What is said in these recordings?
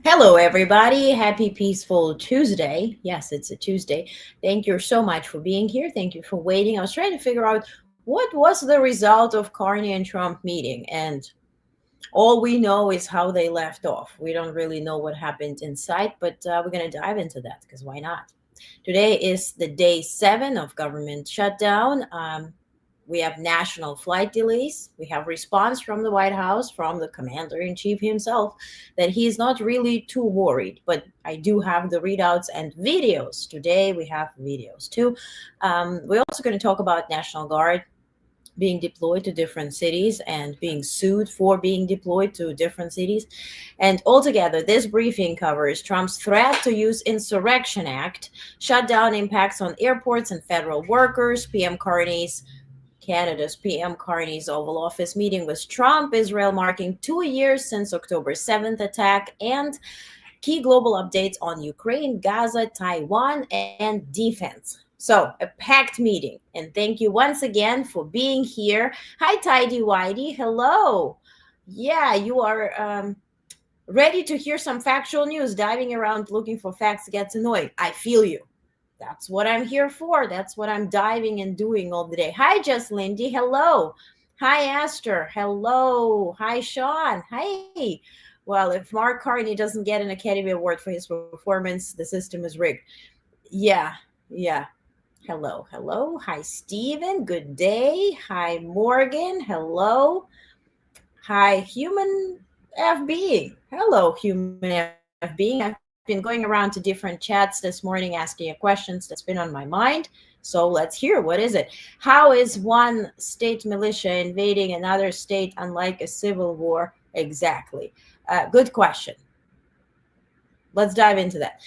Hello, everybody. Happy Peaceful Tuesday. Yes, it's a Tuesday. Thank you so much for being here. Thank you for waiting. I was trying to figure out what was the result of Carney and Trump meeting, and all we know is how they left off. We don't really know what happened inside, but we're going to dive into that because why not? Today is the day 7 of government shutdown. We have national flight delays. We have response from the White House, from the commander-in-chief himself, that he's not really too worried. But I do have the readouts and videos. Today we have videos too. We're also going to talk about National Guard being deployed to different cities and being sued for being deployed to different cities. And altogether, this briefing covers Trump's threat to use Insurrection Act, shutdown impacts on airports and federal workers, Canada's PM Carney's Oval Office meeting with Trump, Israel marking 2 years since October 7th attack, and key global updates on Ukraine, Gaza, Taiwan, and defense. So, a packed meeting. And thank you once again for being here. Hi, Tidy Whitey. Hello. Yeah, you are ready to hear some factual news. Diving around looking for facts gets annoying. I feel you. That's what I'm here for. That's what I'm diving and doing all the day. Hi, Just Lindy. Hello. Hi, Esther. Hello. Hi, Sean. Hi. Well, if Mark Carney doesn't get an Academy Award for his performance, the system is rigged. Yeah. Hello. Hi, Stephen. Good day. Hi, Morgan. Hello. Hi, human F being. Hello, human F being. I've been going around to different chats this morning asking you questions that's been on my mind. So let's hear, what is it? How is one state militia invading another state unlike a civil war? Exactly. Good question. Let's dive into that.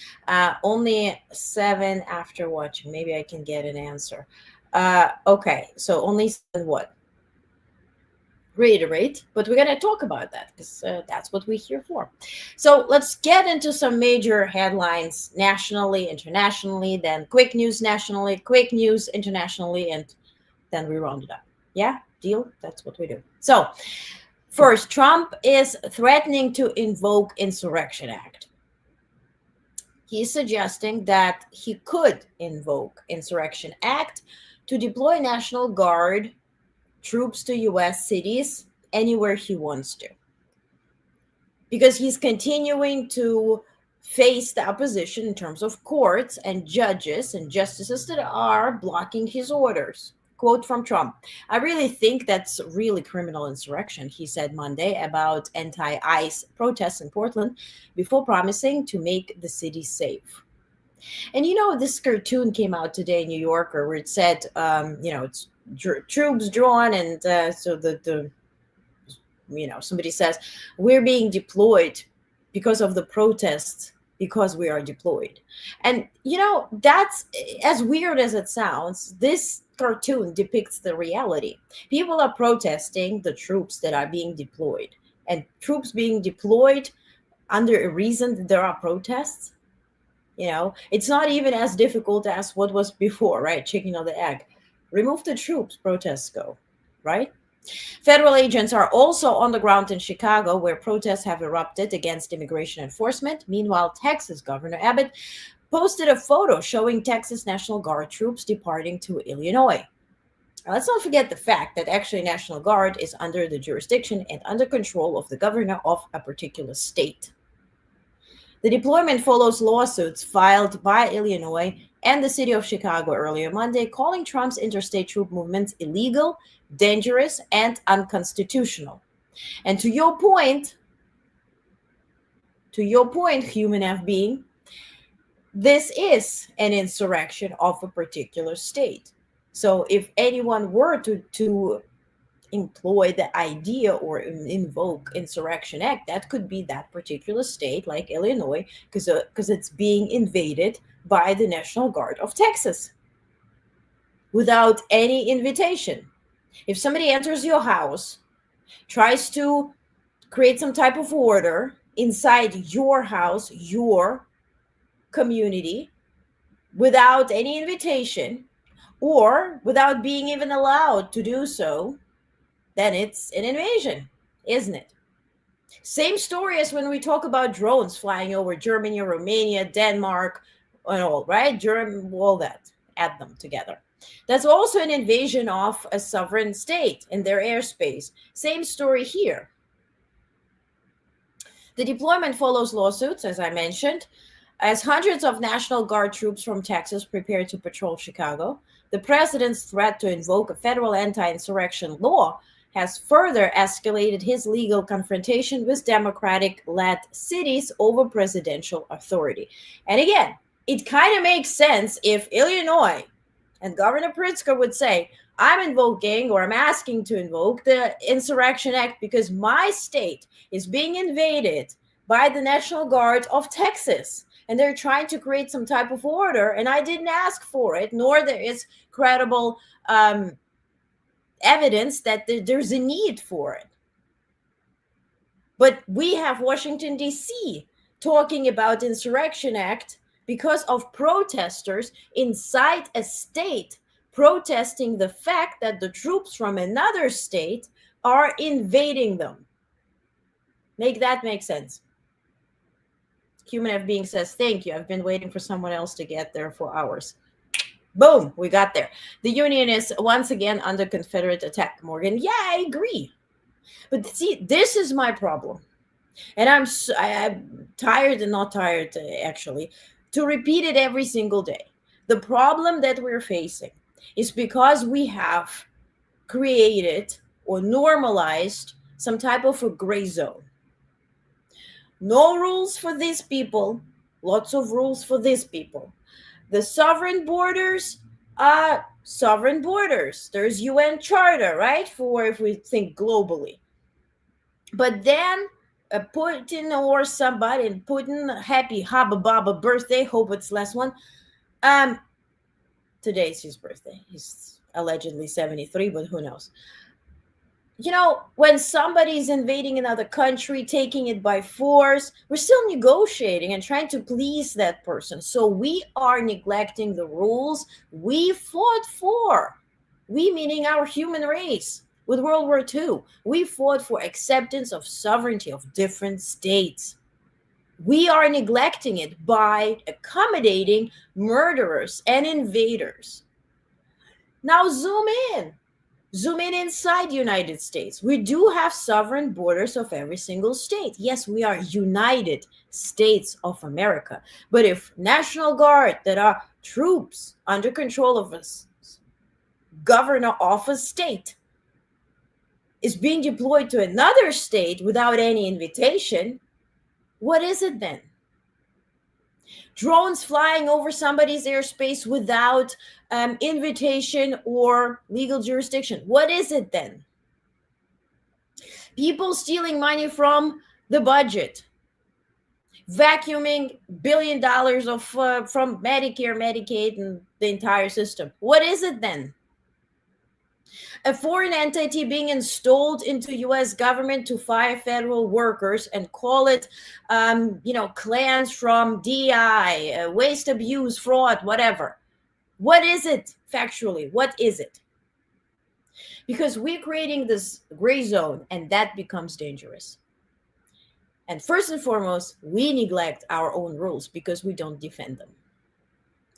Only 7 after watching. Maybe I can get an answer. Okay, so only 7 what? Reiterate, but we're going to talk about that because that's what we're here for. So let's get into some major headlines nationally, internationally, then quick news nationally, quick news internationally, and then we round it up. Yeah, deal? That's what we do. So first, Trump is threatening to invoke Insurrection Act. He's suggesting that he could invoke Insurrection Act to deploy National Guard troops to U.S. cities anywhere he wants to, because he's continuing to face the opposition in terms of courts and judges and justices that are blocking his orders. Quote from Trump: "I really think that's really criminal insurrection," he said Monday about anti-ICE protests in Portland, before promising to make the city safe. And this cartoon came out today in New Yorker where it said, it's troops drawn, and so the somebody says, "We're being deployed because of the protests, because we are deployed." And that's, as weird as it sounds, this cartoon depicts the reality. People are protesting the troops that are being deployed, and troops being deployed under a reason that there are protests. It's not even as difficult as what was before, right? Chicken or the egg. Remove the troops, protests go, right? Federal agents are also on the ground in Chicago, where protests have erupted against immigration enforcement. Meanwhile, Texas Governor Abbott posted a photo showing Texas National Guard troops departing to Illinois. Now, let's not forget the fact that actually National Guard is under the jurisdiction and under control of the governor of a particular state. The deployment follows lawsuits filed by Illinois and the city of Chicago earlier Monday, calling Trump's interstate troop movements illegal, dangerous, and unconstitutional. And to your point, human F being, this is an insurrection of a particular state. So if anyone were to employ the idea or invoke Insurrection Act, that could be that particular state, like Illinois, because it's being invaded by the National Guard of Texas without any invitation. If somebody enters your house, tries to create some type of order inside your house, your community, without any invitation, or without being even allowed to do so, then it's an invasion, isn't it? Same story as when we talk about drones flying over Germany, Romania, Denmark, and all, right? All that, add them together. That's also an invasion of a sovereign state in their airspace. Same story here. The deployment follows lawsuits, as I mentioned, as hundreds of National Guard troops from Texas prepare to patrol Chicago. The president's threat to invoke a federal anti-insurrection law has further escalated his legal confrontation with Democratic-led cities over presidential authority. And again, it kind of makes sense if Illinois and Governor Pritzker would say, I'm invoking, or I'm asking to invoke, the Insurrection Act because my state is being invaded by the National Guard of Texas. And they're trying to create some type of order, and I didn't ask for it, nor there is credible evidence that there's a need for it. But we have Washington, D.C. talking about Insurrection Act because of protesters inside a state protesting the fact that the troops from another state are invading them. Make that make sense. Human F being says, thank you. I've been waiting for someone else to get there for hours. Boom, we got there. The Union is once again under Confederate attack, Morgan. Yeah, I agree. But see, this is my problem. And I'm tired and not tired, actually, to repeat it every single day. The problem that we're facing is because we have created or normalized some type of a gray zone. No rules for these people, lots of rules for these people. The sovereign borders are sovereign borders. There's UN Charter, right? For if we think globally. But then Putin or somebody, and Putin, happy Haba Baba birthday, hope it's last one. Today's his birthday. He's allegedly 73, but who knows? You know, when somebody's invading another country, taking it by force, we're still negotiating and trying to please that person. So we are neglecting the rules we fought for. We, meaning our human race, with World War II. We fought for acceptance of sovereignty of different states. We are neglecting it by accommodating murderers and invaders. Now zoom in. Zoom in inside the United States. We do have sovereign borders of every single state. Yes, we are United States of America. But if National Guard, that are troops under control of us, governor of a state, is being deployed to another state without any invitation, what is it then? Drones flying over somebody's airspace without invitation or legal jurisdiction. What is it then? People stealing money from the budget, vacuuming $1 billion of from Medicare, Medicaid, and the entire system. What is it then? A foreign entity being installed into U.S. government to fire federal workers and call it, clans from DI, waste, abuse, fraud, whatever. What is it factually? What is it? because we're creating this gray zone, and that becomes dangerous. And first and foremost, we neglect our own rules because we don't defend them.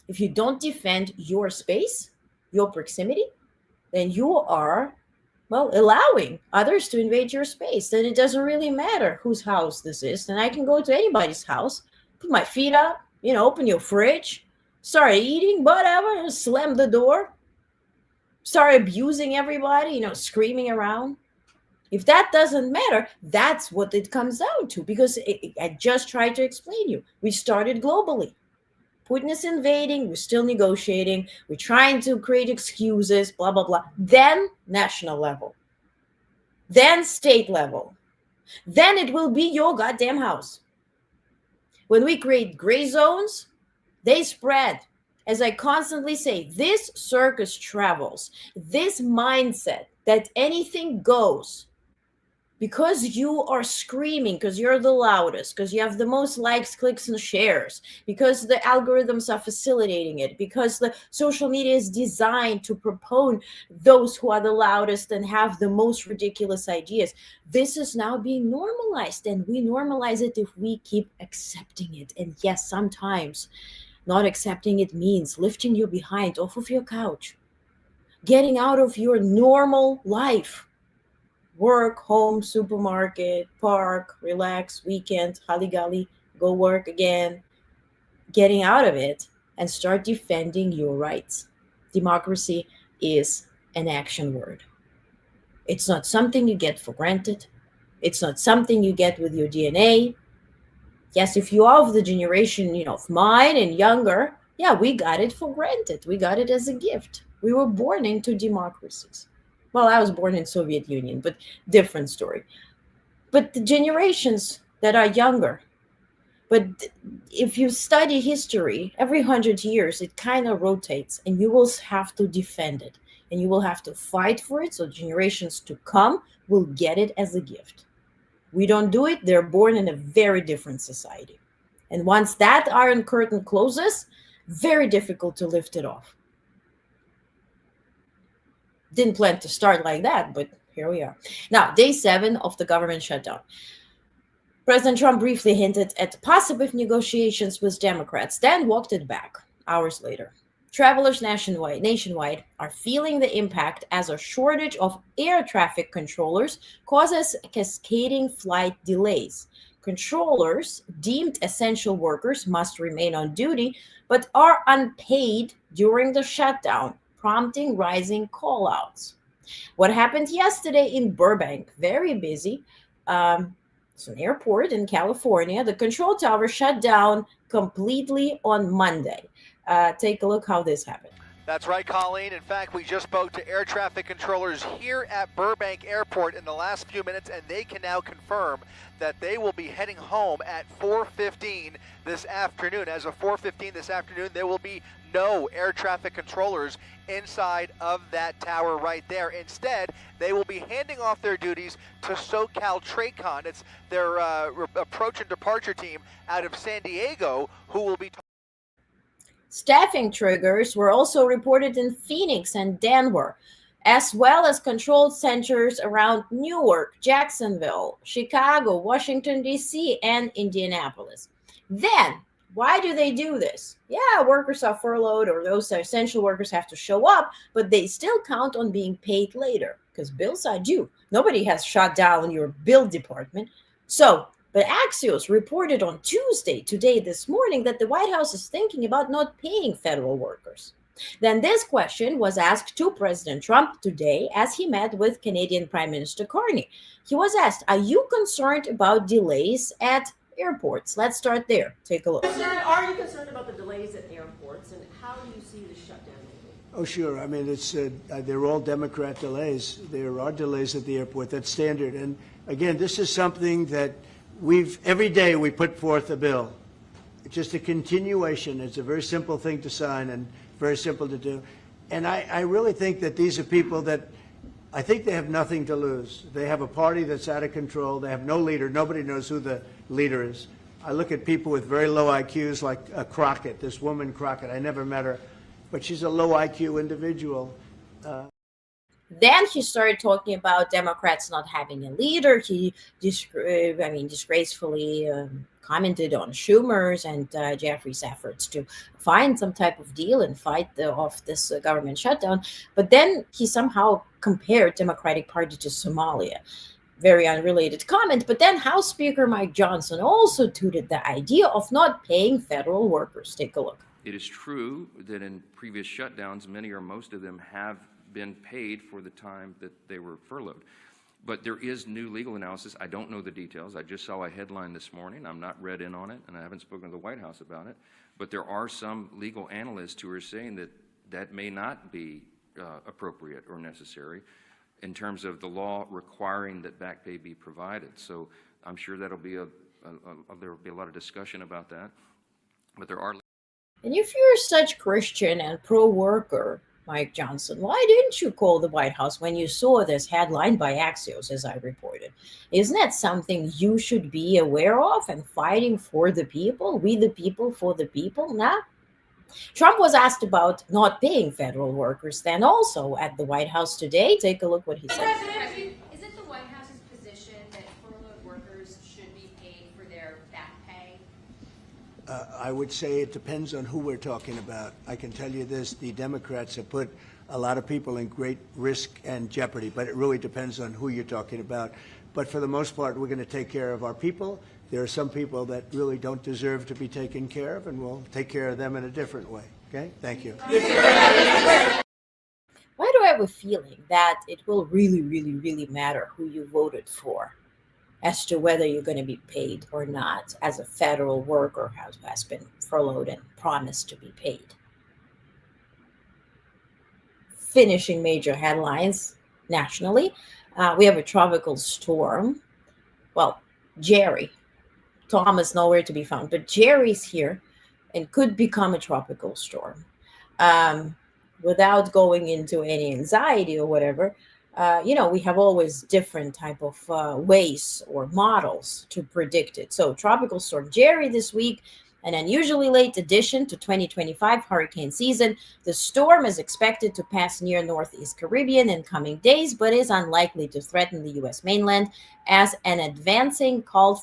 If you don't defend your space, your proximity, then you are, well, allowing others to invade your space. Then it doesn't really matter whose house this is. Then I can go to anybody's house, put my feet up, open your fridge, start eating, whatever, slam the door, start abusing everybody, screaming around. If that doesn't matter, that's what it comes down to, because I just tried to explain you. We started globally. Putin is invading, we're still negotiating, we're trying to create excuses, blah, blah, blah. Then national level, then state level, then it will be your goddamn house. When we create gray zones, they spread. As I constantly say, this circus travels, this mindset that anything goes, because you are screaming, because you're the loudest, because you have the most likes, clicks, and shares, because the algorithms are facilitating it, because the social media is designed to propone those who are the loudest and have the most ridiculous ideas. This is now being normalized, and we normalize it if we keep accepting it. And yes, sometimes not accepting it means lifting your behind off of your couch, getting out of your normal life. Work, home, supermarket, park, relax, weekend, holly-golly, go work again. Getting out of it and start defending your rights. Democracy is an action word. It's not something you get for granted. It's not something you get with your DNA. Yes, if you are of the generation, of mine and younger, yeah, we got it for granted. We got it as a gift. We were born into democracies. Well, I was born in Soviet Union, but different story. But the generations that are younger, but if you study history, every 100 years, it kind of rotates, and you will have to defend it, and you will have to fight for it, so generations to come will get it as a gift. We don't do it, they're born in a very different society. And once that iron curtain closes, very difficult to lift it off. Didn't plan to start like that, but here we are. Now, day 7 of the government shutdown. President Trump briefly hinted at possible negotiations with Democrats, then walked it back hours later. Travelers nationwide are feeling the impact as a shortage of air traffic controllers causes cascading flight delays. Controllers, deemed essential workers, must remain on duty, but are unpaid during the shutdown, prompting rising call-outs. What happened yesterday in Burbank, very busy. It's an airport in California. The control tower shut down completely on Monday. Take a look how this happened. That's right, Colleen. In fact, we just spoke to air traffic controllers here at Burbank Airport in the last few minutes, and they can now confirm that they will be heading home at 4:15 this afternoon. As of 4:15 this afternoon, there will be no air traffic controllers inside of that tower right there. Instead, they will be handing off their duties to SoCal TRACON. It's their approach and departure team out of San Diego who will be... Staffing triggers were also reported in Phoenix and Denver, as well as control centers around Newark, Jacksonville, Chicago, Washington, D.C., and Indianapolis. Then, why do they do this? Yeah, workers are furloughed, or those essential workers have to show up, but they still count on being paid later because bills are due. Nobody has shut down your bill department. But Axios reported on Tuesday, this morning, that the White House is thinking about not paying federal workers. Then this question was asked to President Trump today as he met with Canadian Prime Minister Carney. He was asked, are you concerned about delays at airports? Let's start there. Take a look. President, are you concerned about the delays at airports, and how do you see the shutdown? Oh, sure. I mean, they're all Democrat delays. There are delays at the airport. That's standard. And again, this is something that every day we put forth a bill. It's just a continuation. It's a very simple thing to sign and very simple to do. And I really think that these are people that I think they have nothing to lose. They have a party that's out of control. They have no leader. Nobody knows who the leader is. I look at people with very low IQs like Crockett, this woman Crockett. I never met her, but she's a low IQ individual. Then he started talking about Democrats not having a leader. He, disgracefully commented on Schumer's and Jeffrey's efforts to find some type of deal and fight off this government shutdown. But then he somehow compared Democratic Party to Somalia. Very unrelated comment. But then House Speaker Mike Johnson also touted the idea of not paying federal workers. Take a look. It is true that in previous shutdowns, many or most of them have been paid for the time that they were furloughed. But there is new legal analysis. I don't know the details. I just saw a headline this morning. I'm not read in on it, and I haven't spoken to the White House about it. But there are some legal analysts who are saying that that may not be appropriate or necessary in terms of the law requiring that back pay be provided. So I'm sure that'll be there will be a lot of discussion about that. But there are. And if you're such Christian and pro-worker, Mike Johnson, why didn't you call the White House when you saw this headline by Axios, as I reported? Isn't that something you should be aware of and fighting for the people? We the people for the people? Nah. Trump was asked about not paying federal workers then also at the White House today. Take a look what he said. President, is it the White House's position that furloughed workers should be paid for their back pay? I would say it depends on who we're talking about. I can tell you this, the Democrats have put a lot of people in great risk and jeopardy, but it really depends on who you're talking about. But for the most part, we're going to take care of our people. There are some people that really don't deserve to be taken care of, and we'll take care of them in a different way. Okay? Thank you. Why do I have a feeling that it will really, really, really matter who you voted for as to whether you're going to be paid or not as a federal worker who has been furloughed and promised to be paid? Finishing major headlines nationally, we have a tropical storm. Well, Jerry. Thomas nowhere to be found, but Jerry's here and could become a tropical storm. Without going into any anxiety or whatever, we have always different type of ways or models to predict it. So tropical storm Jerry this week, an unusually late addition to 2025 hurricane season. The storm is expected to pass near Northeast Caribbean in coming days, but is unlikely to threaten the U.S. mainland, as an advancing cold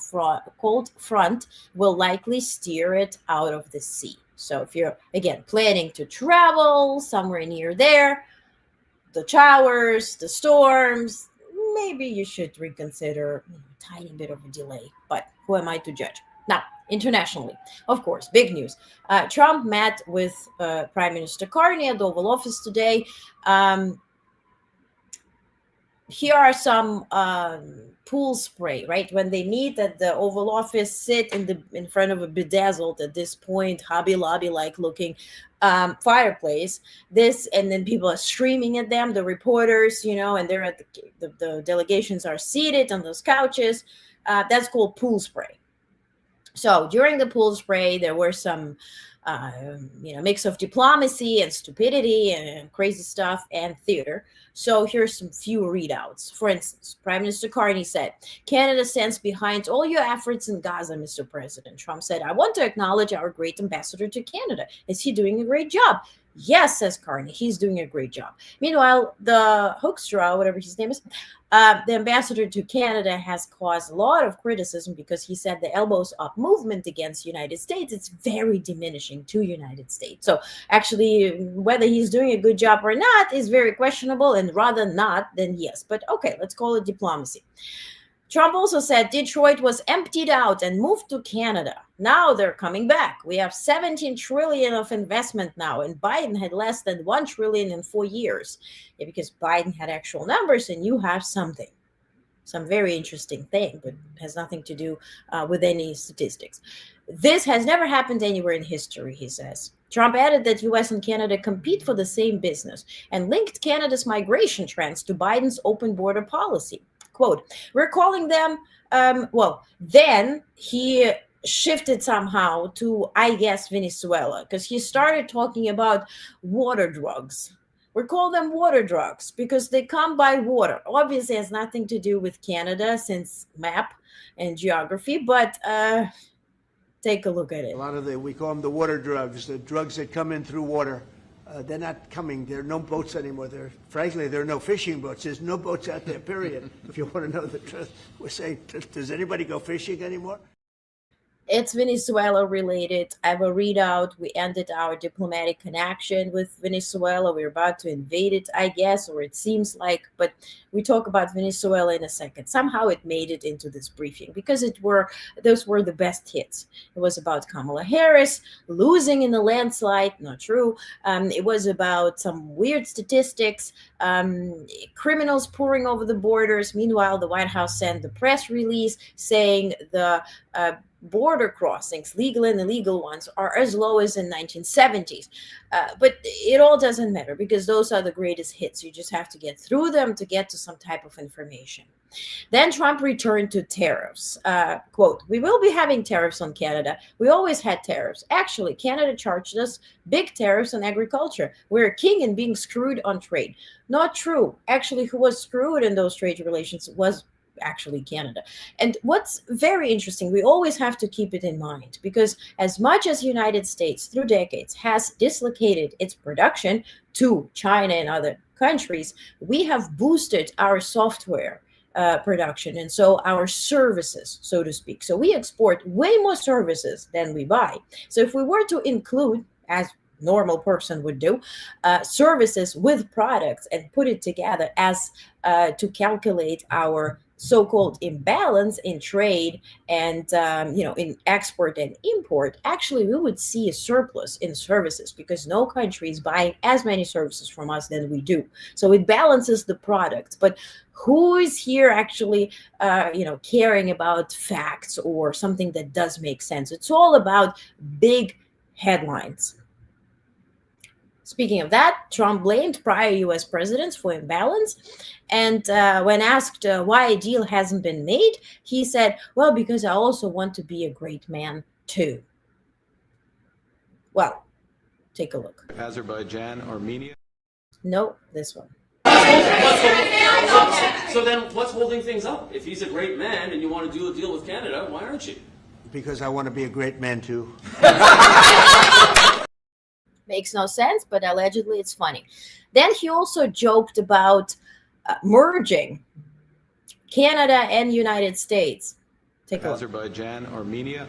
front will likely steer it out of the sea. So if you're, again, planning to travel somewhere near there, the showers, the storms, maybe you should reconsider a tiny bit of a delay. But who am I to judge? Now, internationally, of course, big news. Trump met with Prime Minister Carney at the Oval Office today. Here are some pool spray, right? When they meet at the Oval Office, sit in front of a bedazzled, at this point, Hobby Lobby-like looking fireplace. And then people are screaming at them, the reporters, and they're at the delegations are seated on those couches. That's called pool spray. So during the pool spray, there were some, mix of diplomacy and stupidity and crazy stuff and theater. So here's some few readouts. For instance, Prime Minister Carney said, "Canada stands behind all your efforts in Gaza, Mr. President." Trump said, "I want to acknowledge our great ambassador to Canada. Is he doing a great job?" "Yes," says Carney, "he's doing a great job." Meanwhile, the Hoekstra, whatever his name is, the ambassador to Canada, has caused a lot of criticism because he said the elbows up movement against the United States, it's very diminishing to United States. So actually, whether he's doing a good job or not is very questionable, and rather not than yes. But okay, let's call it diplomacy. Trump also said Detroit was emptied out and moved to Canada. Now they're coming back. We have 17 trillion of investment now, and Biden had less than 1 trillion in 4 years. Yeah, because Biden had actual numbers, and you have some very interesting thing, but has nothing to do with any statistics. This has never happened anywhere in history, he says. Trump added that U.S. and Canada compete for the same business and linked Canada's migration trends to Biden's open border policy. Quote, "We're calling them," then he shifted somehow to, I guess, Venezuela, because he started talking about water drugs. We call them water drugs because they come by water. Obviously, it has nothing to do with Canada since map and geography, but take a look at it. We call them the water drugs, the drugs that come in through water. They're not coming. There are no boats anymore. Frankly, there are no fishing boats. There's no boats out there, period. If you want to know the truth, we're saying, does anybody go fishing anymore? It's Venezuela related. I will read out. We ended our diplomatic connection with Venezuela. We're about to invade it, I guess, or it seems like. But we talk about Venezuela in a second. Somehow it made it into this briefing because those were the best hits. It was about Kamala Harris losing in a landslide. Not true. It was about some weird statistics, criminals pouring over the borders. Meanwhile, the White House sent the press release saying the border crossings, legal and illegal ones, are as low as in 1970s. But it all doesn't matter because those are the greatest hits. You just have to get through them to get to some type of information. Then Trump returned to tariffs. Quote, "We will be having tariffs on Canada. We always had tariffs. Actually, Canada charged us big tariffs on agriculture. We're king in being screwed on trade." Not true. Actually, who was screwed in those trade relations was actually Canada. And what's very interesting, we always have to keep it in mind, because as much as the United States through decades has dislocated its production to China and other countries, we have boosted our software production, and so our services, so to speak. So we export way more services than we buy. So if we were to include, as normal person would do, services with products and put it together as to calculate our so-called imbalance in trade and in export and import, actually we would see a surplus in services because no country is buying as many services from us than we do. So it balances the product. But who is here actually caring about facts or something that does make sense? It's all about big headlines. Speaking of that, Trump blamed prior U.S. presidents for imbalance. And when asked why a deal hasn't been made, he said, well, because I also want to be a great man, too. Well, take a look. Azerbaijan, Armenia? No, this one. So then what's holding things up? If he's a great man and you want to do a deal with Canada, why aren't you? Because I want to be a great man, too. Makes no sense, but allegedly it's funny. Then he also joked about merging Canada and United States. Take a look. Azerbaijan, Armenia,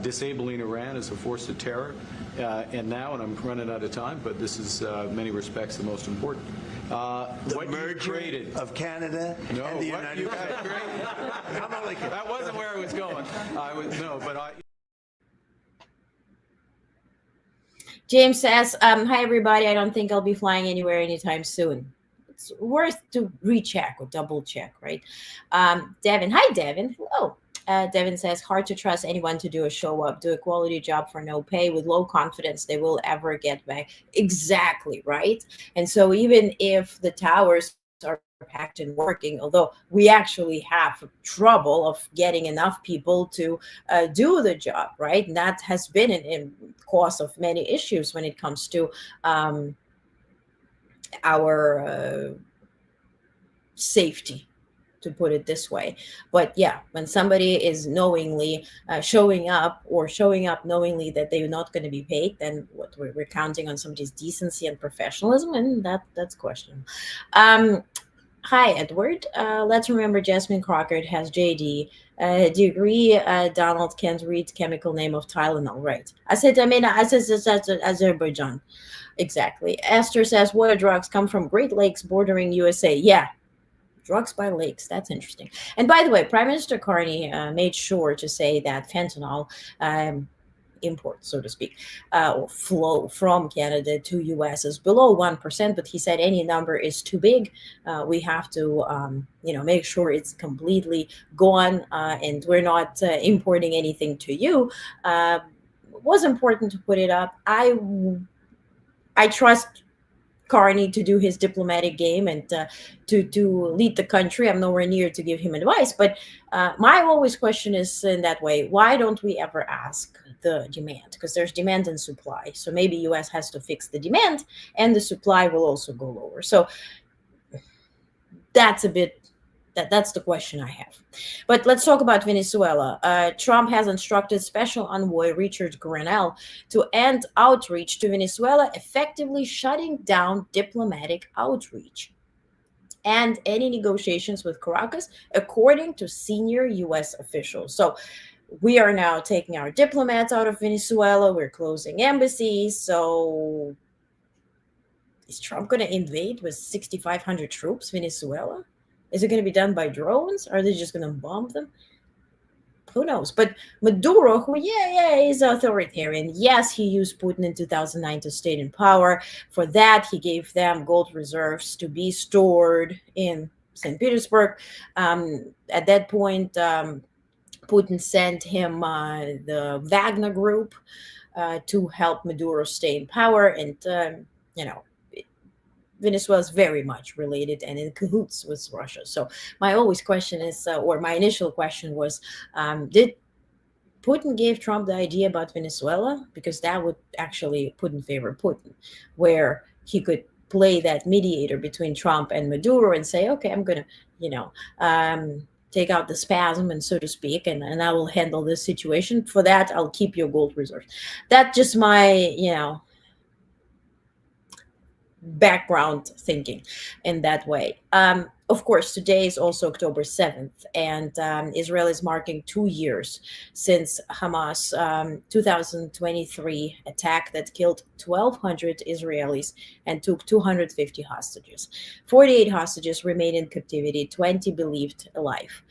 disabling Iran as a force of terror. And now, and I'm running out of time, but this is in many respects the most important. The merger of Canada and the United States. That wasn't where I was going. James says, hi, everybody. I don't think I'll be flying anywhere anytime soon. It's worth to recheck or double check, right? Devin. Hi, Devin. Hello. Devin says, hard to trust anyone to do a quality job for no pay with low confidence they will ever get back. Exactly, right? And so even if the towers are packed and working, although we actually have trouble of getting enough people to do the job, right? And that has been in cause of many issues when it comes to our safety, to put it this way. But yeah, when somebody is knowingly showing up knowingly that they're not going to be paid, then what we're counting on somebody's decency and professionalism, and that's questionable. Hi, Edward. Let's remember Jasmine Crockett has JD. Do you agree Donald can't read chemical name of Tylenol? Right. I said Azerbaijan. Exactly. Esther says water drugs come from Great Lakes bordering USA. Yeah. Drugs by lakes. That's interesting. And by the way, Prime Minister Carney made sure to say that fentanyl import, so to speak, or flow from Canada to US is below 1%, but he said any number is too big. We have to, make sure it's completely gone, and we're not importing anything to you. It was important to put it up. I trust Carney to do his diplomatic game and to lead the country. I'm nowhere near to give him advice, but my always question is in that way, why don't we ever ask the demand? Because there's demand and supply. So maybe US has to fix the demand and the supply will also go lower. So that's a bit That's the question I have. But let's talk about Venezuela. Trump has instructed Special Envoy Richard Grenell to end outreach to Venezuela, effectively shutting down diplomatic outreach and any negotiations with Caracas, according to senior U.S. officials. So we are now taking our diplomats out of Venezuela. We're closing embassies. So is Trump going to invade with 6,500 troops Venezuela? Is it going to be done by drones? Are they just going to bomb them? Who knows? But Maduro, who, is authoritarian. Yes, he used Putin in 2009 to stay in power. For that, he gave them gold reserves to be stored in St. Petersburg. At that point, Putin sent him the Wagner Group to help Maduro stay in power. And, Venezuela is very much related and in cahoots with Russia. So my always question is, or my initial question was, did Putin give Trump the idea about Venezuela? Because that would actually put in favor of Putin, where he could play that mediator between Trump and Maduro and say, okay, I'm going to, take out the spasm, and so to speak, and I will handle this situation. For that, I'll keep your gold reserves. That's just my, background thinking in that way. Of course, today is also October 7th, and Israel is marking 2 years since Hamas 2023 attack that killed 1,200 Israelis and took 250 hostages. 48 hostages remain in captivity, 20 believed alive.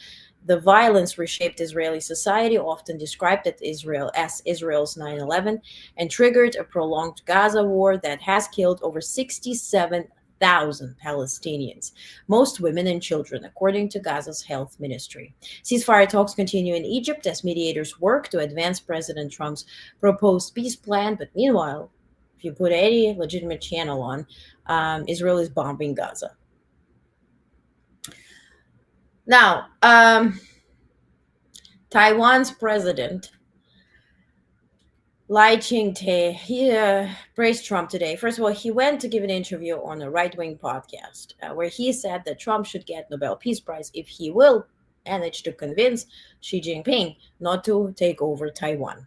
The violence reshaped Israeli society, often described as Israel's 9/11, and triggered a prolonged Gaza war that has killed over 67,000 Palestinians, most women and children, according to Gaza's health ministry. Ceasefire talks continue in Egypt as mediators work to advance President Trump's proposed peace plan. But meanwhile, if you put any legitimate channel on, Israel is bombing Gaza. Now, Taiwan's president, Lai Ching-te, he praised Trump today. First of all, he went to give an interview on a right-wing podcast where he said that Trump should get Nobel Peace Prize if he will manage to convince Xi Jinping not to take over Taiwan.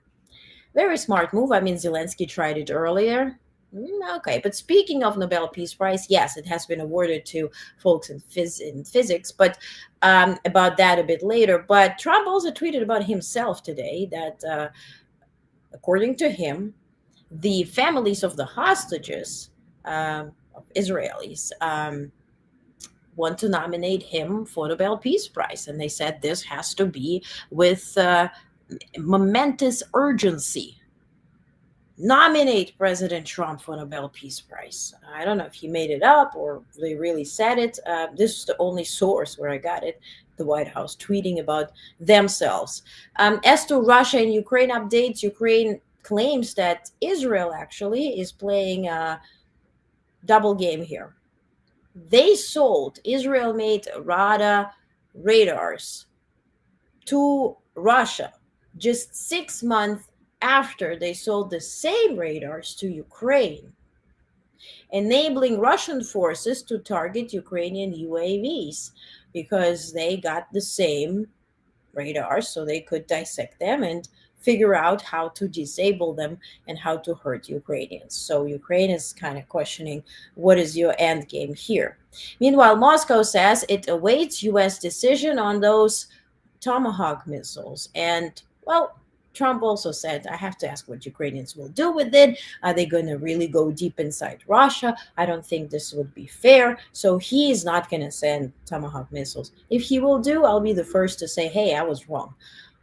Very smart move. I mean, Zelensky tried it earlier. Okay, but speaking of Nobel Peace Prize, yes, it has been awarded to folks in physics, but about that a bit later. But Trump also tweeted about himself today that, according to him, the families of the hostages, of Israelis, want to nominate him for Nobel Peace Prize. And they said this has to be with momentous urgency. Nominate President Trump for Nobel Peace Prize. I don't know if he made it up or they really said it. This is the only source where I got it, the White House tweeting about themselves. As to Russia and Ukraine updates, Ukraine claims that Israel actually is playing a double game here. Israel made radars to Russia just 6 months after they sold the same radars to Ukraine, enabling Russian forces to target Ukrainian UAVs because they got the same radars, so they could dissect them and figure out how to disable them and how to hurt Ukrainians. So Ukraine is kind of questioning, what is your end game here? Meanwhile, Moscow says it awaits U.S. decision on those Tomahawk missiles. And, well, Trump also said, I have to ask what Ukrainians will do with it. Are they going to really go deep inside Russia? I don't think this would be fair. So he is not going to send Tomahawk missiles. If he will do, I'll be the first to say, hey, I was wrong.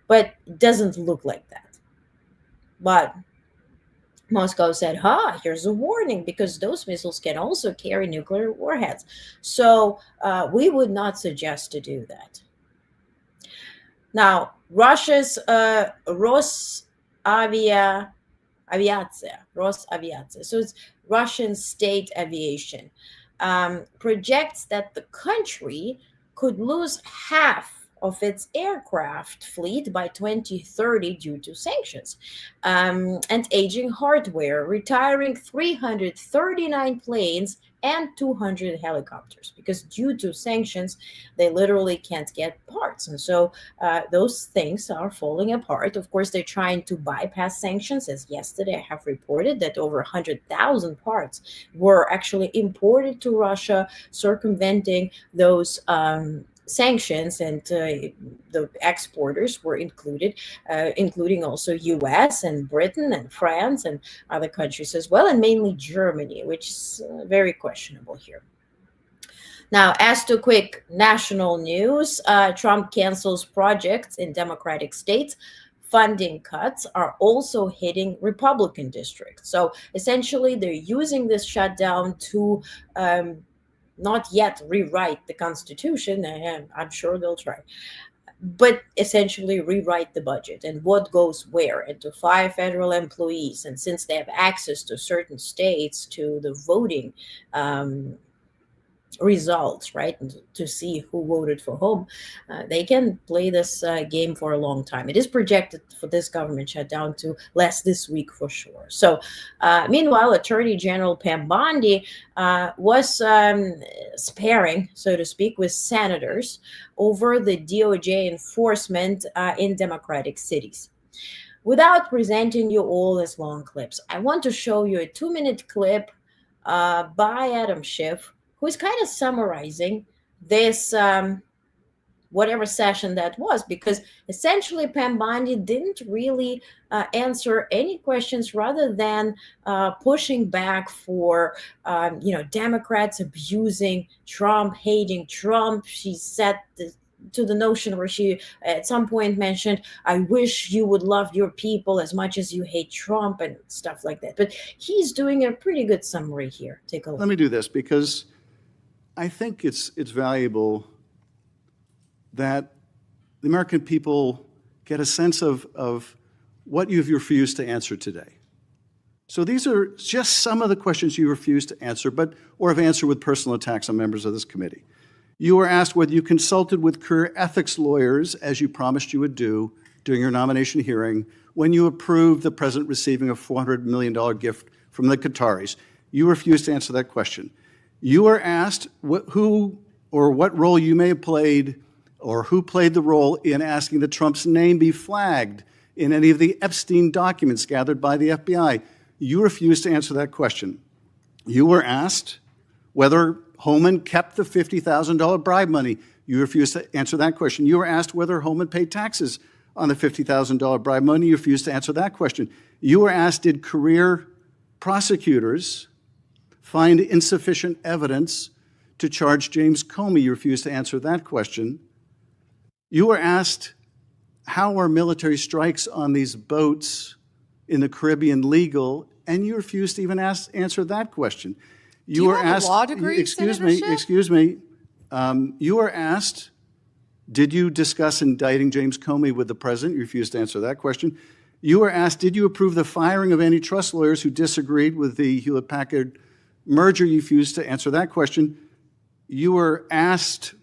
But it doesn't look like that. But Moscow said, here's a warning, because those missiles can also carry nuclear warheads. So we would not suggest to do that. Now, Russia's Rosaviatsia, so it's Russian state aviation, projects that the country could lose half of its aircraft fleet by 2030 due to sanctions and aging hardware, retiring 339 planes and 200 helicopters, because due to sanctions, they literally can't get parts. And so those things are falling apart. Of course, they're trying to bypass sanctions. As yesterday I have reported that over 100,000 parts were actually imported to Russia, circumventing those sanctions, and the exporters were included, including also US and Britain and France and other countries as well, and mainly Germany, which is very questionable here. Now, as to quick national news, Trump cancels projects in Democratic states. Funding cuts are also hitting Republican districts. So essentially, they're using this shutdown to not yet rewrite the Constitution, and I'm sure they'll try, but essentially rewrite the budget and what goes where, and to fire federal employees. And since they have access to certain states, to the voting results, right, and to see who voted for whom, they can play this game for a long time. It is projected for this government shutdown to last this week for sure. So meanwhile, Attorney General Pam Bondi was sparring, so to speak, with senators over the DOJ enforcement in Democratic cities. Without presenting you all as long clips, I want to show you a 2-minute clip by Adam Schiff, who is kind of summarizing this whatever session that was, because essentially Pam Bondi didn't really answer any questions, rather than pushing back for Democrats abusing Trump, hating Trump. She said to the notion where she at some point mentioned, "I wish you would love your people as much as you hate Trump," and stuff like that. But he's doing a pretty good summary here. Take a look. Let me do this, because I think it's valuable that the American people get a sense of what you've refused to answer today. So these are just some of the questions you refused to answer, or have answered with personal attacks on members of this committee. You were asked whether you consulted with career ethics lawyers, as you promised you would do during your nomination hearing, when you approved the president receiving a $400 million gift from the Qataris. You refused to answer that question. You were asked who or what role you may have played, or who played the role in asking that Trump's name be flagged in any of the Epstein documents gathered by the FBI. You refused to answer that question. You were asked whether Holman kept the $50,000 bribe money. You refused to answer that question. You were asked whether Holman paid taxes on the $50,000 bribe money. You refused to answer that question. You were asked, did career prosecutors find insufficient evidence to charge James Comey? You refused to answer that question. You were asked, how are military strikes on these boats in the Caribbean legal? And you refused to even answer that question. You were asked, a law degree, excuse me. You were asked, did you discuss indicting James Comey with the president? You refused to answer that question. You were asked, did you approve the firing of antitrust lawyers who disagreed with the Hewlett-Packard merger? You refused to answer that question. You were asked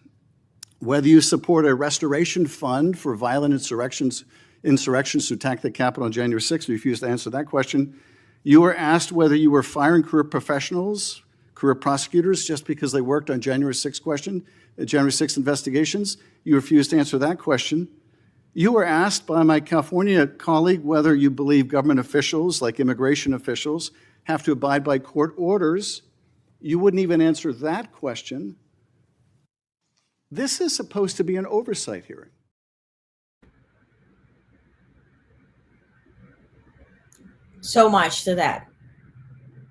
whether you support a restoration fund for violent insurrections to attack the Capitol on January 6th. You refused to answer that question. You were asked whether you were firing career professionals, career prosecutors, just because they worked on January 6th investigations. You refused to answer that question. You were asked by my California colleague whether you believe government officials, like immigration officials, have to abide by court orders. You wouldn't even answer that question. This is supposed to be an oversight hearing. So much to that.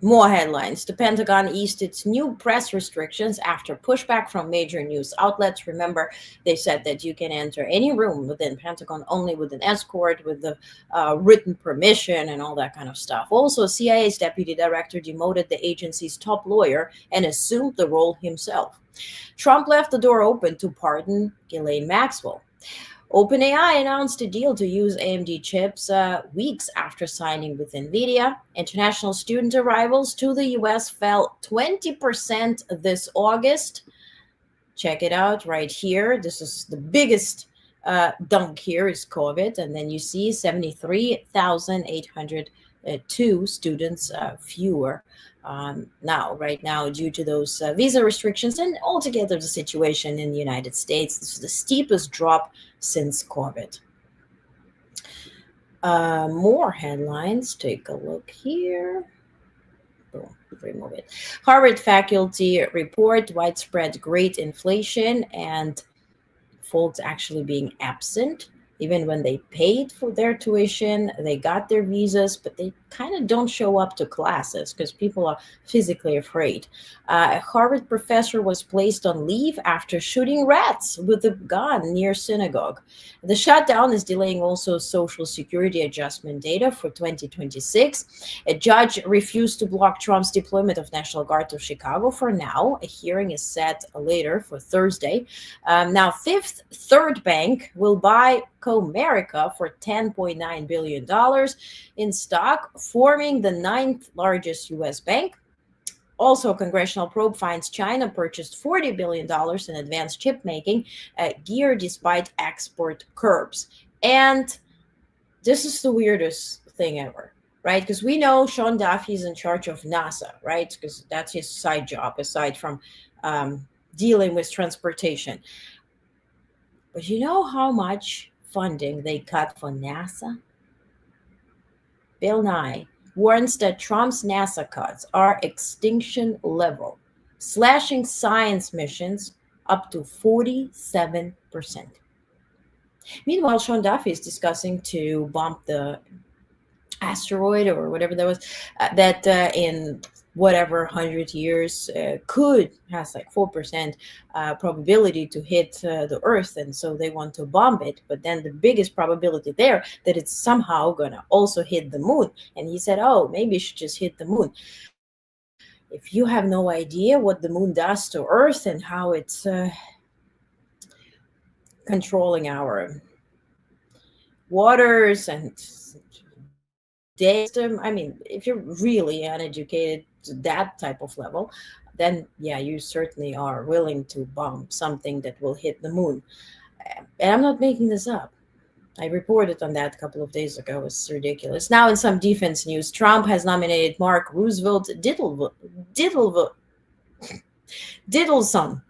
More headlines. The Pentagon eased its new press restrictions after pushback from major news outlets. Remember, they said that you can enter any room within Pentagon only with an escort, with the written permission and all that kind of stuff. Also, CIA's deputy director demoted the agency's top lawyer and assumed the role himself. Trump left the door open to pardon Ghislaine Maxwell. OpenAI announced a deal to use AMD chips weeks after signing with NVIDIA. International student arrivals to the U.S. fell 20% this August. Check it out right here. This is the biggest dunk here is COVID, and then you see 73,802 students fewer right now due to those visa restrictions, and altogether the situation in the United States. This is the steepest drop since COVID. More headlines. Take a look here. Boom, remove it. Harvard faculty report widespread great inflation and folks actually being absent. Even when they paid for their tuition, they got their visas, but they kind of don't show up to classes because people are physically afraid. A Harvard professor was placed on leave after shooting rats with a gun near synagogue. The shutdown is delaying also Social Security adjustment data for 2026. A judge refused to block Trump's deployment of National Guard to Chicago for now. A hearing is set later for Thursday. Now, Fifth Third Bank will buy Comerica for $10.9 billion in stock, forming the 9th largest U.S. bank. Also, a congressional probe finds China purchased $40 billion in advanced chip making gear despite export curbs. And this is the weirdest thing ever, right? Because we know Sean Duffy is in charge of NASA, right? Because that's his side job aside from dealing with transportation. But you know how much funding they cut for NASA? Bill Nye warns that Trump's NASA cuts are extinction level, slashing science missions up to 47%. Meanwhile, Sean Duffy is discussing to bump the asteroid or whatever that was, that in whatever 100 years has like 4% probability to hit the Earth, and so they want to bomb it. But then the biggest probability there that it's somehow gonna also hit the moon. And he said, oh, maybe it should just hit the moon. If you have no idea what the moon does to Earth and how it's controlling our waters and system, I mean, if you're really uneducated to that type of level, then yeah, you certainly are willing to bomb something that will hit the moon. And I'm not making this up. I reported on that a couple of days ago. It's ridiculous. Now, in some defense news, Trump has nominated Mark Roosevelt Diddleson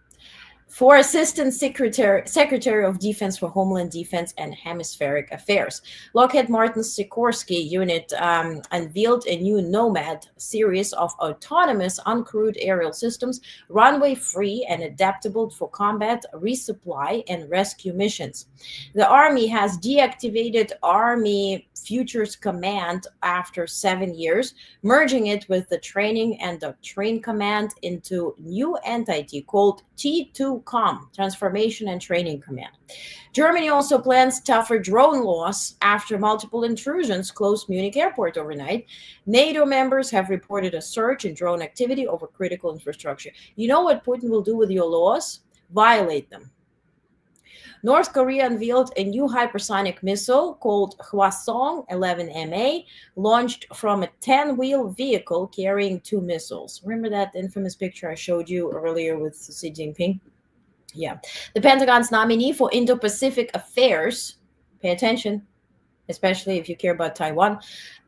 for Assistant Secretary of Defense for Homeland Defense and Hemispheric Affairs. Lockheed Martin's Sikorsky unit unveiled a new Nomad series of autonomous uncrewed aerial systems, runway-free and adaptable for combat, resupply, and rescue missions. The Army has deactivated Army Futures Command after 7 years, merging it with the Training and Doctrine Command into new entity called T2COM, Transformation and Training Command. Germany also plans tougher drone laws after multiple intrusions closed Munich airport overnight. NATO members have reported a surge in drone activity over critical infrastructure. You know what Putin will do with your laws? Violate them. North Korea unveiled a new hypersonic missile called Hwasong-11MA, launched from a 10-wheel vehicle carrying 2 missiles. Remember that infamous picture I showed you earlier with Xi Jinping? Yeah. The Pentagon's nominee for Indo-Pacific Affairs, pay attention, especially if you care about Taiwan.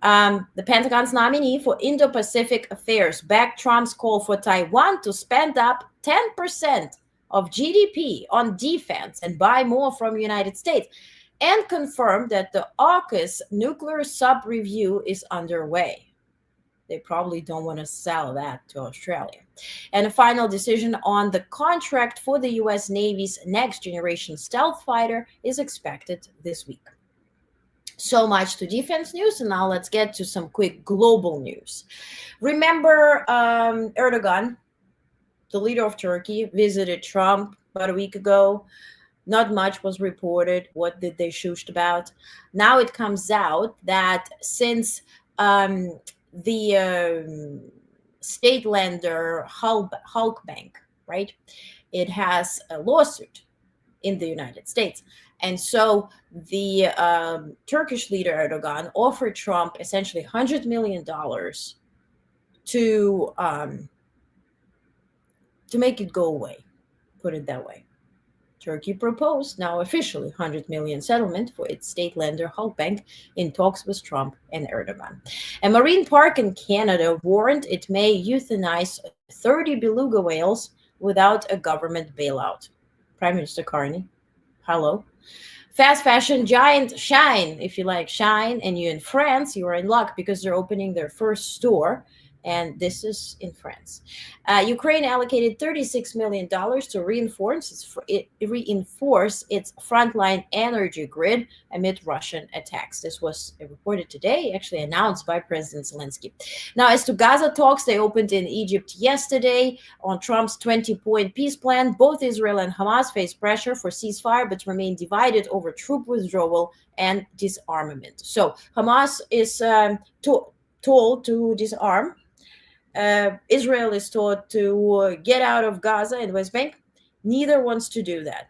The Pentagon's nominee for Indo-Pacific Affairs backed Trump's call for Taiwan to spend up 10% of GDP on defense and buy more from the United States, and confirmed that the AUKUS nuclear sub-review is underway. They probably don't want to sell that to Australia. And a final decision on the contract for the U.S. Navy's next generation stealth fighter is expected this week. So much to defense news, and now let's get to some quick global news. Remember Erdogan, the leader of Turkey, visited Trump about a week ago. Not much was reported. What did they shushed about? Now it comes out that since the state lender Halk Bank, right, it has a lawsuit in the United States. And so the Turkish leader Erdogan offered Trump essentially $100 million to make it go away, put it that way. Turkey proposed, now officially, 100 million settlement for its state lender Halkbank in talks with Trump and Erdogan. A marine park in Canada warned it may euthanize 30 beluga whales without a government bailout. Prime Minister Carney, hello. Fast fashion giant Shine. If you like Shine and you're in France, you are in luck because they're opening their first store. And this is in France. Ukraine allocated $36 million to reinforce its frontline energy grid amid Russian attacks. This was reported today, actually announced by President Zelensky. Now, as to Gaza talks, they opened in Egypt yesterday on Trump's 20-point peace plan. Both Israel and Hamas face pressure for ceasefire, but remain divided over troop withdrawal and disarmament. So Hamas is told to disarm. Israel is told to get out of Gaza and West Bank. Neither wants to do that.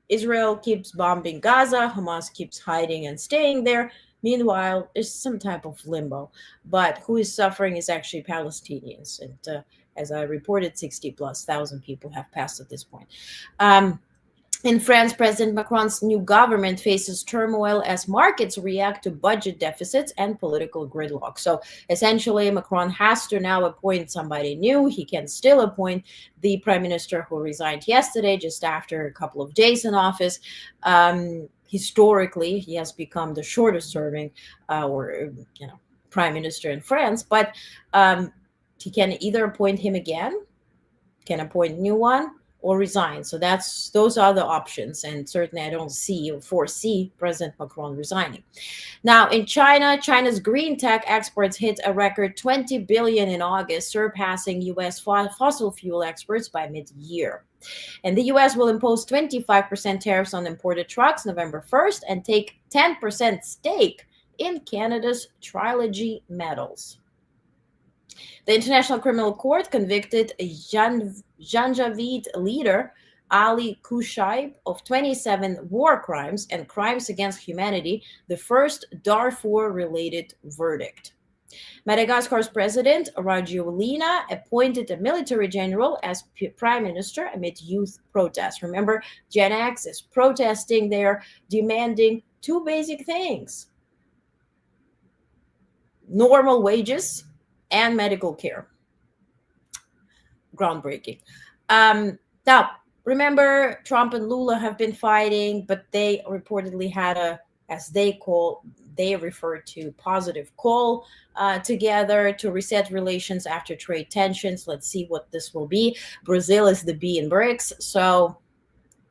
Israel keeps bombing Gaza. Hamas keeps hiding and staying there. Meanwhile, there's some type of limbo. But who is suffering is actually Palestinians. And as I reported, 60,000+ people have passed at this point. In France, President Macron's new government faces turmoil as markets react to budget deficits and political gridlock. So essentially, Macron has to now appoint somebody new. He can still appoint the prime minister who resigned yesterday, just after a couple of days in office. Historically, he has become the shortest serving prime minister in France. But he can either appoint him again, can appoint a new one, or resign. So those are the options. And certainly I don't foresee President Macron resigning. Now in China's green tech exports hit a record $20 billion in August, surpassing US fossil fuel exports by mid-year. And the US will impose 25% tariffs on imported trucks November 1st and take 10% stake in Canada's Trilogy metals. The International Criminal Court convicted Janjaweed leader Ali Kushaib of 27 war crimes and crimes against humanity, the first Darfur-related verdict. Madagascar's president, Rajoelina, appointed a military general as prime minister amid youth protests. Remember, Gen X is protesting there, demanding two basic things: normal wages and medical care. Groundbreaking. Now, remember, Trump and Lula have been fighting, but they reportedly had they referred to positive call together to reset relations after trade tensions. Let's see what this will be. Brazil is the B in BRICS, so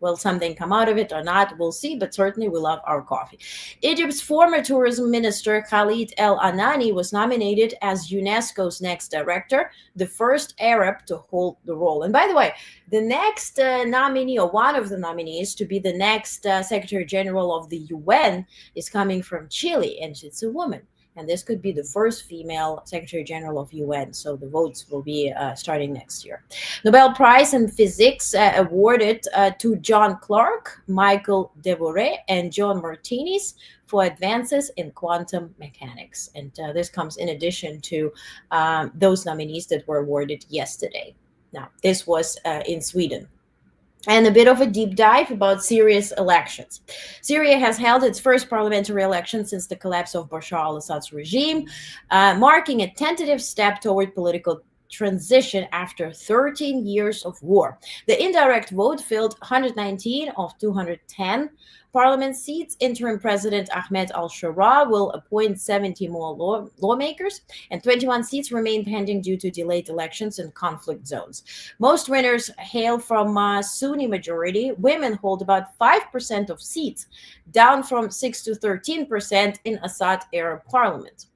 will something come out of it or not? We'll see, but certainly we love our coffee. Egypt's former tourism minister, Khalid El Anani, was nominated as UNESCO's next director, the first Arab to hold the role. And by the way, the next nominee, or one of the nominees to be the next Secretary General of the UN, is coming from Chile, and it's a woman. And this could be the first female Secretary General of UN. So the votes will be starting next year. Nobel Prize in Physics awarded to John Clark, Michael Deboré, and John Martinis for advances in quantum mechanics. And this comes in addition to those nominees that were awarded yesterday. Now, this was in Sweden. And a bit of a deep dive about Syria's elections. Syria has held its first parliamentary election since the collapse of Bashar al-Assad's regime, marking a tentative step toward political transition after 13 years of war. The indirect vote filled 119 of 210 parliament seats. Interim President Ahmed al-Shara will appoint 70 more lawmakers, and 21 seats remain pending due to delayed elections in conflict zones. Most winners hail from Sunni majority. Women hold about 5% of seats, down from 6 to 13% in Assad-era parliament.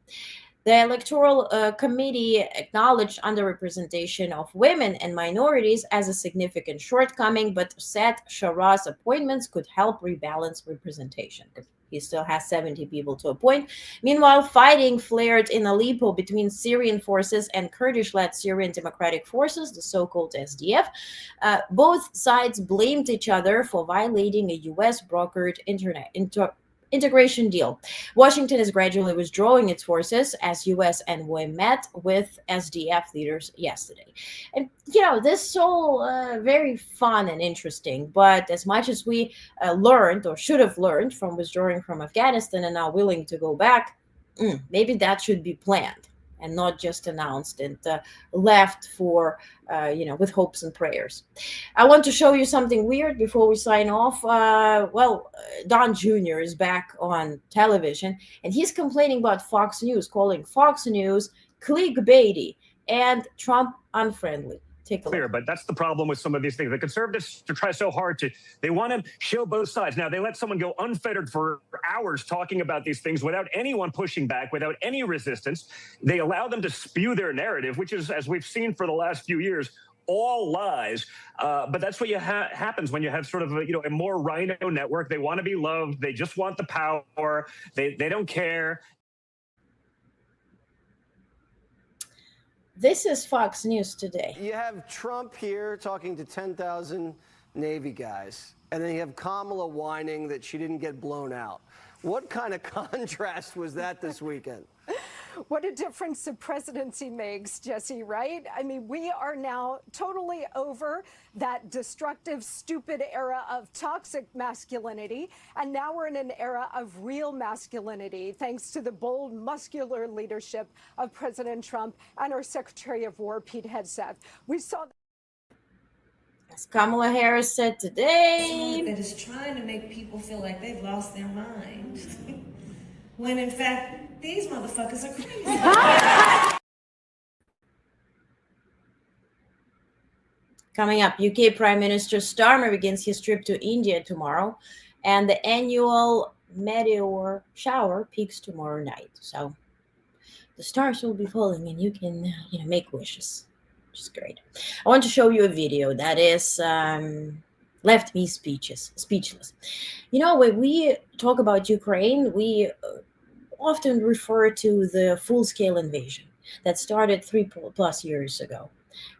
The Electoral Committee acknowledged underrepresentation of women and minorities as a significant shortcoming, but said Shara's appointments could help rebalance representation, because he still has 70 people to appoint. Meanwhile, fighting flared in Aleppo between Syrian forces and Kurdish-led Syrian Democratic Forces, the so-called SDF. Both sides blamed each other for violating a U.S.-brokered integration deal. Washington is gradually withdrawing its forces as U.S. envoy met with SDF leaders yesterday. And, this is all very fun and interesting. But as much as we learned or should have learned from withdrawing from Afghanistan and now willing to go back, maybe that should be planned and not just announced and left for, with hopes and prayers. I want to show you something weird before we sign off. Don Jr. is back on television, and he's complaining about Fox News, calling Fox News clickbaity and Trump unfriendly. Take a look. But that's the problem with some of these things. The conservatives try so hard they want to show both sides. Now, they let someone go unfettered for hours talking about these things without anyone pushing back, without any resistance. They allow them to spew their narrative, which is, as we've seen for the last few years, all lies. But that's what happens when you have sort of a more rhino network. They want to be loved. They just want the power. They don't care. This is Fox News today. You have Trump here talking to 10,000 Navy guys, and then you have Kamala whining that she didn't get blown out. What kind of contrast was that this weekend? What a difference the presidency makes, Jesse, right? I mean, we are now totally over that destructive, stupid era of toxic masculinity, and now we're in an era of real masculinity, thanks to the bold, muscular leadership of President Trump and our Secretary of War, Pete Hegseth. We saw as Kamala Harris said today, that is trying to make people feel like they've lost their mind, when in fact, these motherfuckers are crazy. Coming up, UK Prime Minister Starmer begins his trip to India tomorrow, and the annual meteor shower peaks tomorrow night. So the stars will be falling, and you can, make wishes, which is great. I want to show you a video that is left me speechless. When we talk about Ukraine, we often refer to the full-scale invasion that started 3+ years ago.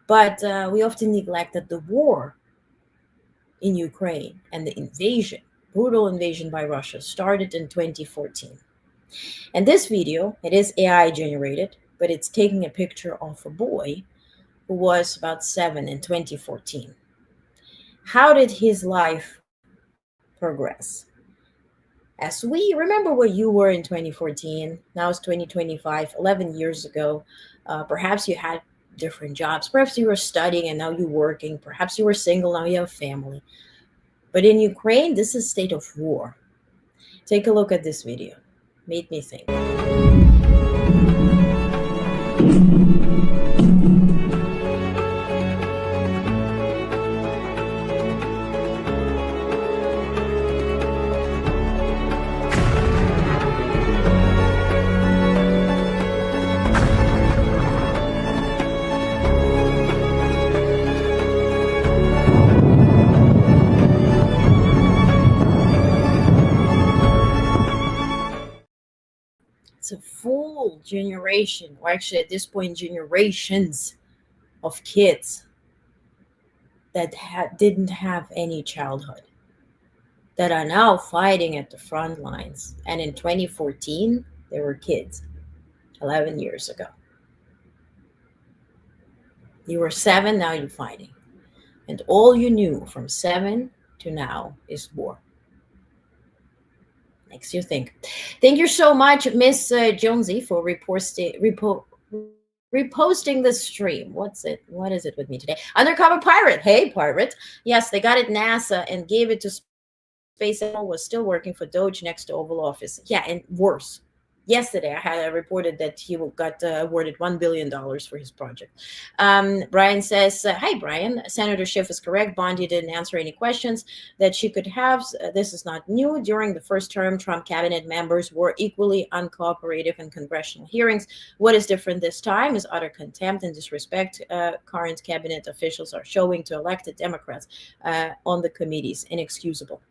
But we often neglect that the war in Ukraine and the invasion, brutal invasion by Russia, started in 2014. And this video, it is AI generated, but it's taking a picture of a boy who was about 7 in 2014. How did his life progress? As we remember where you were in 2014, now it's 2025, 11 years ago, perhaps you had different jobs. Perhaps you were studying and now you're working. Perhaps you were single, now you have a family. But in Ukraine, this is a state of war. Take a look at this video. Made me think. A full generation, or actually at this point generations of kids that didn't have any childhood, that are now fighting at the front lines. And in 2014 they were kids, 11 years ago. You were 7, now you're fighting, and all you knew from 7 to now is war. Makes you think. Thank you so much, Miss Jonesy, for reposting the stream. What is it with me today? Undercover pirate. Hey, pirate. Yes, they got it NASA and gave it to space. Was still working for Doge next to Oval Office. Yeah, and worse. Yesterday, I had reported that he got awarded $1 billion for his project. Brian says, hi, Brian. Senator Schiff is correct. Bondi didn't answer any questions that she could have. This is not new. During the first term, Trump cabinet members were equally uncooperative in congressional hearings. What is different this time is utter contempt and disrespect current cabinet officials are showing to elected Democrats on the committees. Inexcusable.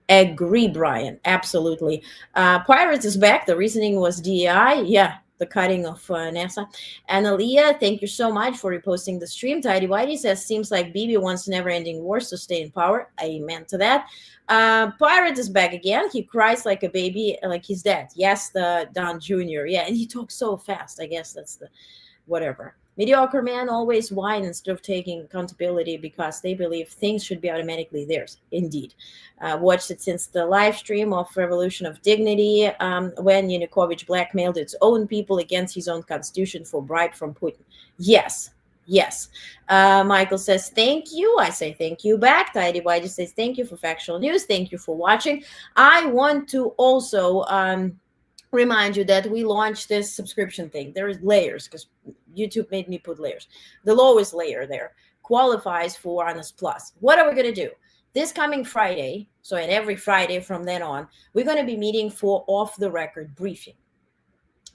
Agree, Brian. Absolutely. Pirates is back. The reasoning was DEI. Yeah, the cutting of NASA. Analia, thank you so much for reposting the stream. Tidy Whitey says, seems like Bibi wants never-ending wars to stay in power. Amen to that. Pirate is back again. He cries like a baby, like he's dead. Yes, the Don Jr. Yeah, and he talks so fast. I guess that's the whatever. Mediocre men always whine instead of taking accountability because they believe things should be automatically theirs. Indeed. Watched it since the live stream of Revolution of Dignity when Yanukovych blackmailed its own people against his own constitution for bribe from Putin. Yes. Yes. Michael says, thank you. I say thank you back. Tidy Whitey says, thank you for factual news. Thank you for watching. I want to also remind you that we launched this subscription thing. There is layers because YouTube made me put layers. The lowest layer there qualifies for Honest Plus. What are we going to do? This coming Friday, so and every Friday from then on, we're going to be meeting for off-the-record briefing.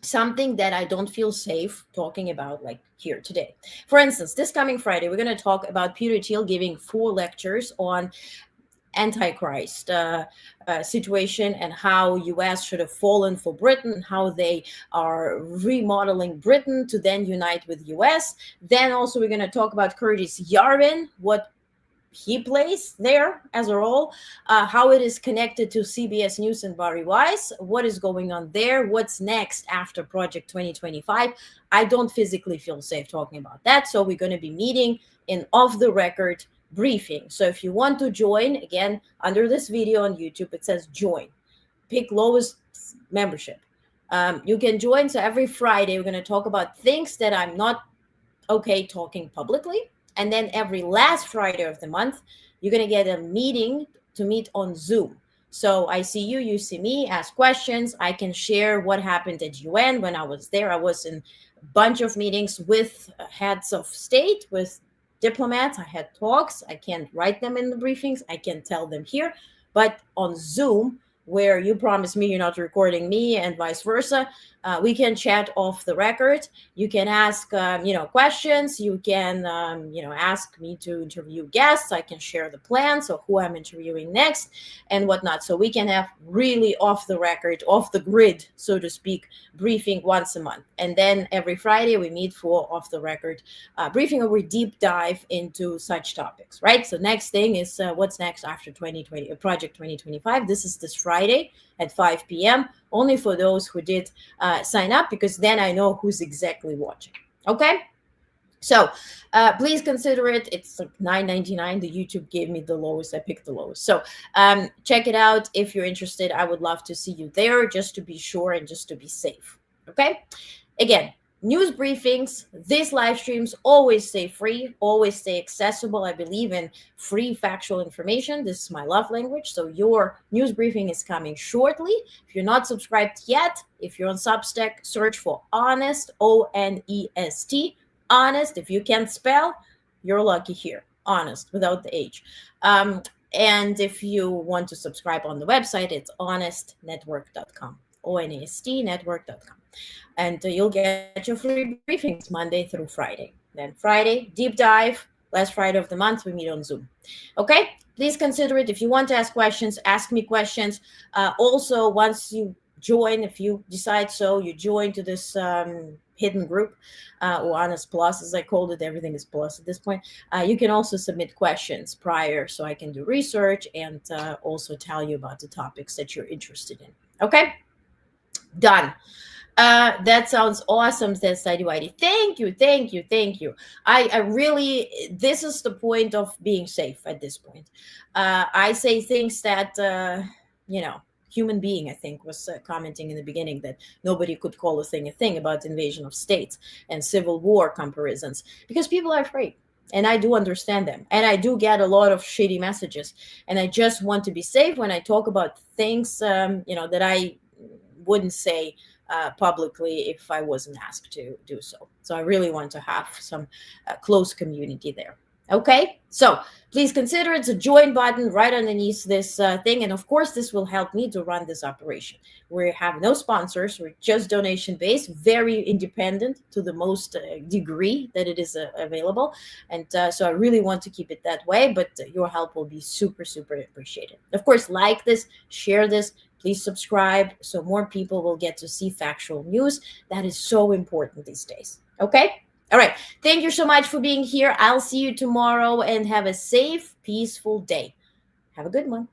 Something that I don't feel safe talking about like here today. For instance, this coming Friday, we're going to talk about Peter Thiel giving 4 lectures on Antichrist situation and how U.S. should have fallen for Britain, how they are remodeling Britain to then unite with U.S. Then also we're going to talk about Curtis Yarvin, what he plays there as a role, how it is connected to CBS News and Barry Weiss, what is going on there, what's next after Project 2025. I don't physically feel safe talking about that, so we're going to be meeting in off-the-record briefing. So if you want to join, again, under this video on YouTube, it says join. Pick lowest membership. You can join. So every Friday, we're going to talk about things that I'm not okay talking publicly. And then every last Friday of the month, you're going to get a meeting to meet on Zoom. So I see you, you see me, ask questions. I can share what happened at UN when I was there. I was in a bunch of meetings with heads of state, with diplomats. I had talks. I can't write them in the briefings. I can tell them here. But on Zoom, where you promise me you're not recording me and vice versa, we can chat off the record. You can ask, questions. You can, ask me to interview guests. I can share the plan, so who I'm interviewing next and whatnot. So we can have really off the record, off the grid, so to speak, briefing once a month. And then every Friday we meet for off the record briefing, where we deep dive into such topics, right? So next thing is what's next after 2020, Project 2025. This is this Friday at 5 p.m. only for those who did sign up, because then I know who's exactly watching. Okay, so please consider it. It's like $9.99. The YouTube gave me the lowest. I picked the lowest. So check it out if you're interested. I would love to see you there, just to be sure and just to be safe. Okay, again, news briefings, these live streams always stay free, always stay accessible. I believe in free factual information. This is my love language. So your news briefing is coming shortly. If you're not subscribed yet, if you're on Substack, search for Onest, O-N-E-S-T, Onest. If you can't spell, you're lucky here. Honest, without the H. And if you want to subscribe on the website, it's onestnetwork.com, O-N-E-S-T network.com. And you'll get your free briefings Monday through Friday. Then Friday, deep dive. Last Friday of the month, we meet on Zoom. Okay? Please consider it. If you want to ask questions, ask me questions. Also, once you join, if you decide so, you join to this hidden group, or Honest Plus, as I called it. Everything is plus at this point. You can also submit questions prior, so I can do research and also tell you about the topics that you're interested in. Okay? Done. That sounds awesome, says Tidy Whitey. Thank you, thank you, thank you. I really, this is the point of being safe at this point. I say things that, human being, I think, was commenting in the beginning that nobody could call a thing about invasion of states and civil war comparisons, because people are afraid. And I do understand them. And I do get a lot of shitty messages. And I just want to be safe when I talk about things, that I wouldn't say publicly if I wasn't asked to do so. So I really want to have some close community there. Okay, so please consider it's a join button right underneath this thing. And of course, this will help me to run this operation. We have no sponsors. We're just donation based, very independent to the most degree that it is available. And so I really want to keep it that way. But your help will be super, super appreciated. Of course, like this, share this. Please subscribe so more people will get to see factual news. That is so important these days. Okay? All right. Thank you so much for being here. I'll see you tomorrow and have a safe, peaceful day. Have a good one.